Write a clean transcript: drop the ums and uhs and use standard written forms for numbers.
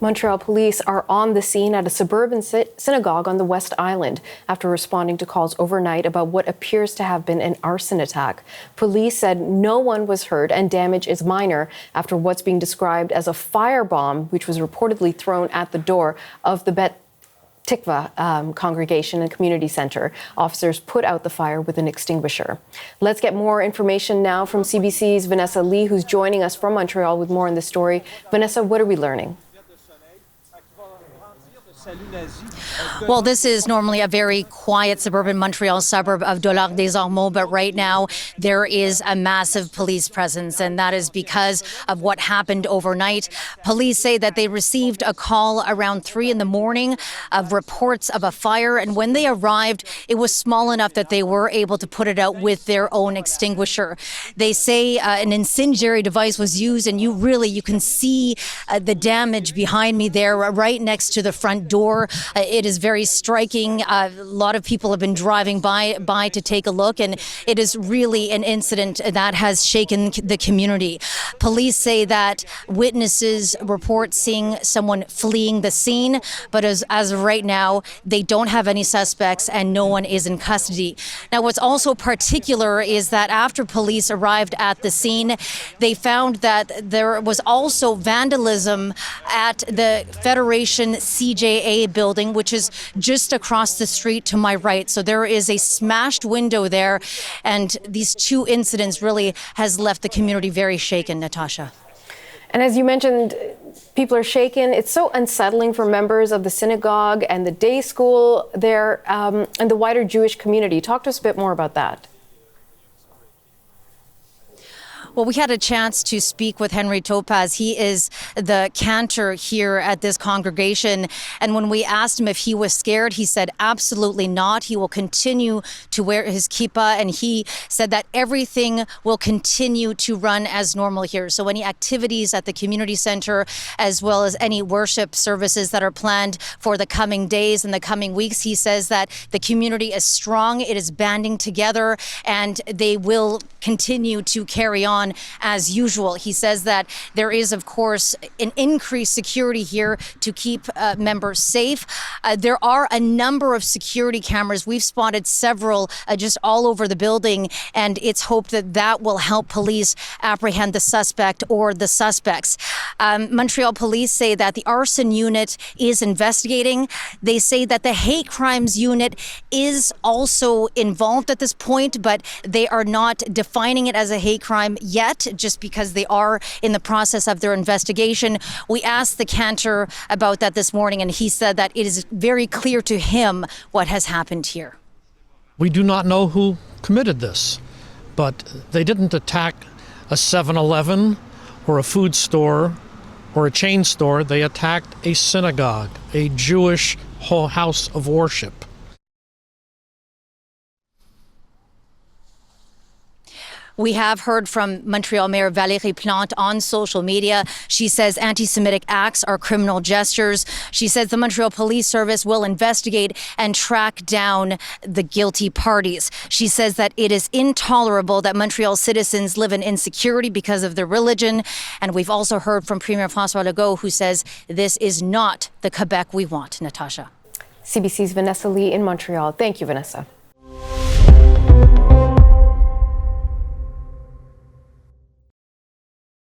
Montreal police are on the scene at a suburban synagogue on the West Island after responding to calls overnight about what appears to have been an arson attack. Police said no one was hurt and damage is minor after what's being described as a firebomb, which was reportedly thrown at the door of the Beth Tikvah Congregation and Community Center. Officers put out the fire with an extinguisher. Let's get more information now from CBC's Vanessa Lee, who's joining us from Montreal with more on this story. Vanessa, what are we learning? Well, this is normally a very quiet suburban Montreal suburb of Dollard-des-Ormeaux, but right now there is a massive police presence, and that is because of what happened overnight. Police say that they received a call around 3 a.m. of reports of a fire, and when they arrived, it was small enough that they were able to put it out with their own extinguisher. They say an incendiary device was used, and you can see the damage behind me there, right next to the front door. It is very striking. A lot of people have been driving by to take a look, and it is really an incident that has shaken the community. Police say that witnesses report seeing someone fleeing the scene, but as of right now, they don't have any suspects and no one is in custody. Now, what's also particular is that after police arrived at the scene, they found that there was also vandalism at the Federation CJA building, which is just across the street to my right. So there is a smashed window there, and these two incidents really has left the community very shaken, Natasha. And as you mentioned, people are shaken. It's so unsettling for members of the synagogue and the day school there and the wider Jewish community. Talk to us a bit more about that. Well, we had a chance to speak with Henry Topaz. He is the cantor here at this congregation. And when we asked him if he was scared, he said absolutely not. He will continue to wear his kippah. And he said that everything will continue to run as normal here. So any activities at the community center, as well as any worship services that are planned for the coming days and the coming weeks, he says that the community is strong. It is banding together, and they will continue to carry on as usual. He says that there is, of course, an increased security here to keep members safe. There are a number of security cameras. We've spotted several just all over the building, and it's hoped that that will help police apprehend the suspect or the suspects. Montreal police say that the arson unit is investigating. They say that the hate crimes unit is also involved at this point, but they are not defining it as a hate crime yet, just because they are in the process of their investigation. We asked the cantor about that this morning, and he said that it is very clear to him what has happened here. We do not know who committed this, but they didn't attack a 7-Eleven or a food store or a chain store. They attacked a synagogue, a Jewish house of worship. We have heard from Montreal Mayor Valérie Plante on social media. She says anti-Semitic acts are criminal gestures. She says the Montreal Police Service will investigate and track down the guilty parties. She says that it is intolerable that Montreal citizens live in insecurity because of their religion. And we've also heard from Premier François Legault, who says this is not the Quebec we want. Natasha. CBC's Vanessa Lee in Montreal. Thank you, Vanessa.